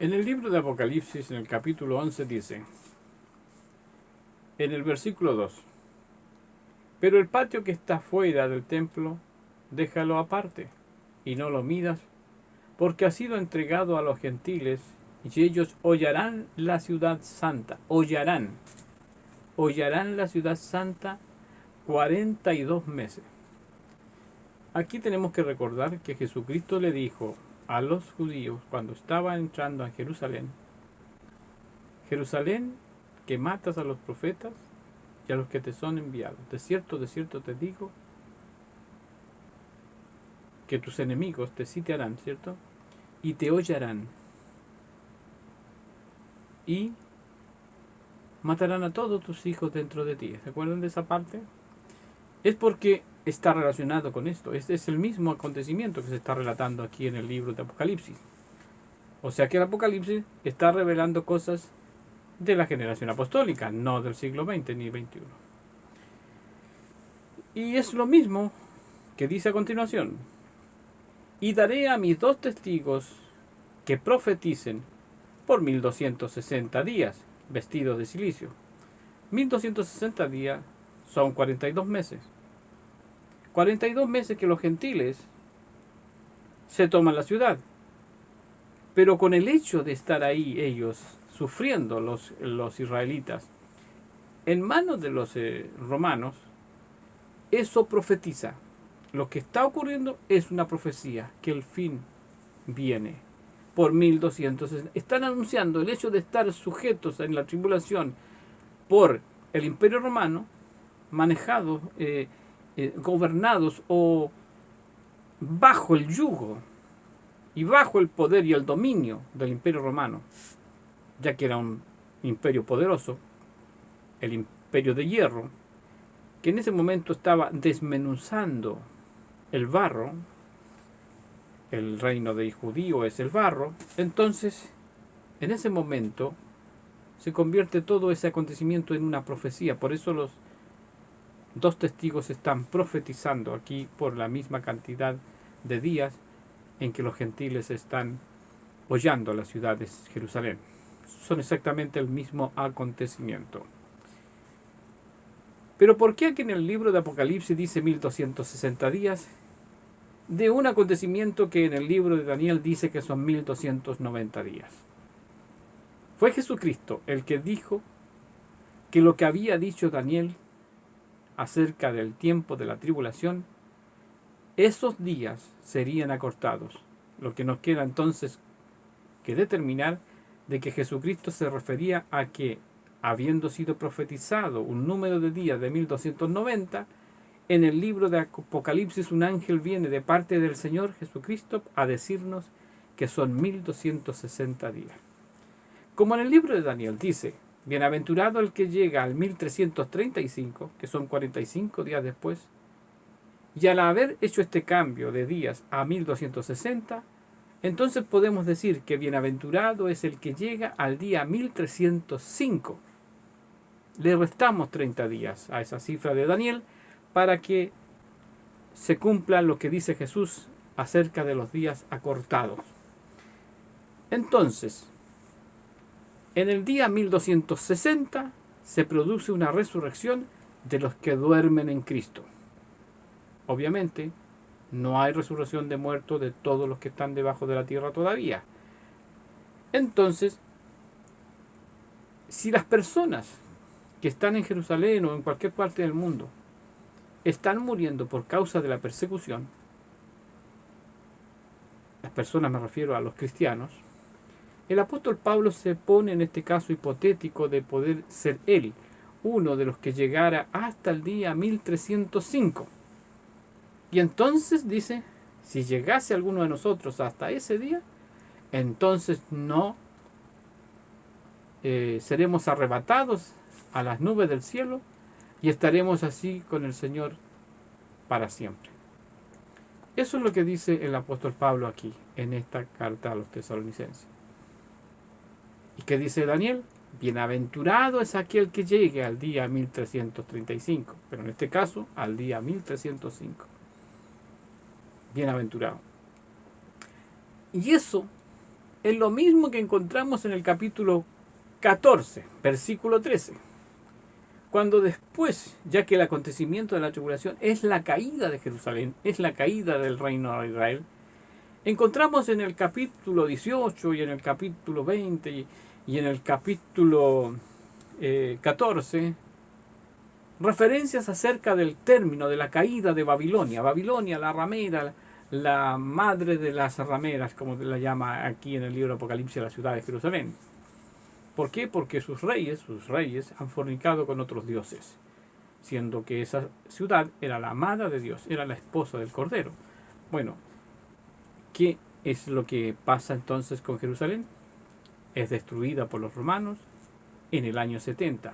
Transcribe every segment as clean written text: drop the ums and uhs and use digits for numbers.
En el libro de Apocalipsis, en el capítulo 11, dice, en el versículo 2, pero el patio que está fuera del templo, déjalo aparte, y no lo midas, porque ha sido entregado a los gentiles, y ellos hollarán la ciudad santa, hollarán la ciudad santa 42 meses. Aquí tenemos que recordar que Jesucristo le dijo a los judíos cuando estaba entrando a Jerusalén, Jerusalén, que matas a los profetas y a los que te son enviados. De cierto te digo que tus enemigos te sitiarán, ¿cierto? Y te hollarán. Y matarán a todos tus hijos dentro de ti. ¿Se acuerdan de esa parte? Es porque está relacionado con esto. Este es el mismo acontecimiento que se está relatando aquí en el libro de Apocalipsis. O sea que el Apocalipsis está revelando cosas de la generación apostólica, no del siglo XX ni XXI. Y es lo mismo que dice a continuación. Y daré a mis dos testigos que profeticen por 1260 días, vestidos de silicio. 1260 días son 42 meses. 42 meses que los gentiles se toman la ciudad. Pero con el hecho de estar ahí ellos sufriendo, los israelitas, en manos de los romanos, eso profetiza. Lo que está ocurriendo es una profecía, que el fin viene por 1260. Están anunciando el hecho de estar sujetos en la tribulación por el Imperio Romano, manejados, gobernados o bajo el yugo y bajo el poder y el dominio del Imperio Romano, ya que era un imperio poderoso, el Imperio de Hierro, que en ese momento estaba desmenuzando el barro. El reino de judío es el barro. Entonces, en ese momento se convierte todo ese acontecimiento en una profecía. Por eso los dos testigos están profetizando aquí por la misma cantidad de días en que los gentiles están hollando la ciudad de Jerusalén. Son exactamente el mismo acontecimiento. Pero ¿por qué aquí en el libro de Apocalipsis dice 1260 días? De un acontecimiento que en el libro de Daniel dice que son 1290 días. Fue Jesucristo el que dijo que lo que había dicho Daniel acerca del tiempo de la tribulación, esos días serían acortados. Lo que nos queda entonces que determinar de que Jesucristo se refería a que, habiendo sido profetizado un número de días de 1290, en el libro de Apocalipsis un ángel viene de parte del Señor Jesucristo a decirnos que son 1260 días. Como en el libro de Daniel dice, bienaventurado el que llega al 1335, que son 45 días después, y al haber hecho este cambio de días a 1260, entonces podemos decir que bienaventurado es el que llega al día 1305. Le restamos 30 días a esa cifra de Daniel para que se cumpla lo que dice Jesús acerca de los días acortados. Entonces, en el día 1260 se produce una resurrección de los que duermen en Cristo. Obviamente, no hay resurrección de muertos de todos los que están debajo de la tierra todavía. Entonces, si las personas que están en Jerusalén o en cualquier parte del mundo están muriendo por causa de la persecución, las personas me refiero a los cristianos, el apóstol Pablo se pone en este caso hipotético de poder ser él, uno de los que llegara hasta el día 1305. Y entonces dice, si llegase alguno de nosotros hasta ese día, entonces no seremos arrebatados a las nubes del cielo y estaremos así con el Señor para siempre. Eso es lo que dice el apóstol Pablo aquí, en esta carta a los tesalonicenses. ¿Y qué dice Daniel? Bienaventurado es aquel que llegue al día 1335, pero en este caso al día 1305. Bienaventurado. Y eso es lo mismo que encontramos en el capítulo 14, versículo 13. Cuando después, ya que el acontecimiento de la tribulación es la caída de Jerusalén, es la caída del reino de Israel, encontramos en el capítulo 18 y en el capítulo 20 y en el capítulo 14 referencias acerca del término de la caída de Babilonia. Babilonia, la ramera, la madre de las rameras, como la llama aquí en el libro Apocalipsis, la ciudad de Jerusalén. ¿Por qué? Porque sus reyes han fornicado con otros dioses, siendo que esa ciudad era la amada de Dios, era la esposa del Cordero. Bueno, ¿qué es lo que pasa entonces con Jerusalén? Es destruida por los romanos en el año 70,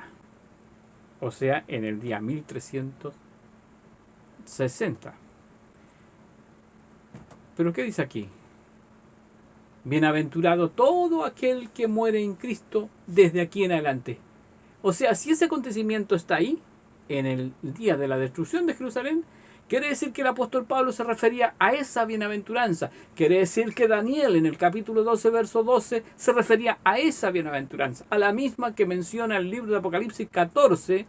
o sea, en el día 1360. ¿Pero qué dice aquí? Bienaventurado todo aquel que muere en Cristo desde aquí en adelante. O sea, si ese acontecimiento está ahí, en el día de la destrucción de Jerusalén, quiere decir que el apóstol Pablo se refería a esa bienaventuranza. Quiere decir que Daniel en el capítulo 12, verso 12, se refería a esa bienaventuranza, a la misma que menciona el libro de Apocalipsis 14,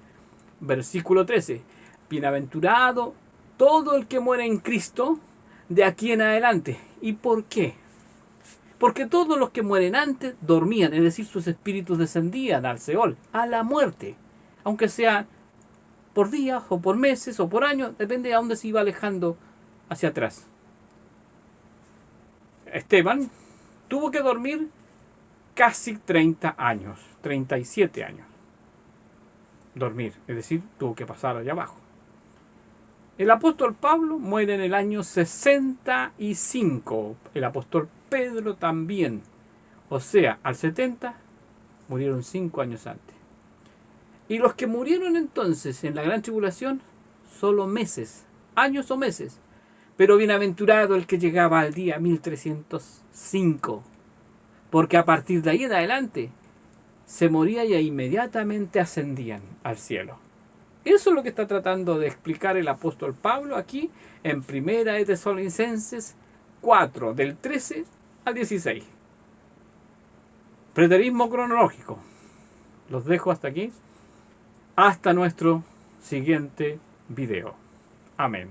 versículo 13. Bienaventurado todo el que muere en Cristo de aquí en adelante. ¿Y por qué? Porque todos los que mueren antes dormían, es decir, sus espíritus descendían al Seol, a la muerte, aunque sea por días o por meses o por años, depende de dónde se iba alejando hacia atrás. Esteban tuvo que dormir casi 30 años, 37 años. Dormir, es decir, tuvo que pasar allá abajo. El apóstol Pablo muere en el año 65. El apóstol Pedro también. O sea, al 70 murieron 5 años antes. Y los que murieron entonces en la gran tribulación, solo meses, años o meses. Pero bienaventurado el que llegaba al día 1305. Porque a partir de ahí en adelante se moría y inmediatamente ascendían al cielo. Eso es lo que está tratando de explicar el apóstol Pablo aquí en 1 de Tesalonicenses 4, del 13 al 16. Preterismo cronológico. Los dejo hasta aquí. Hasta nuestro siguiente video. Amén.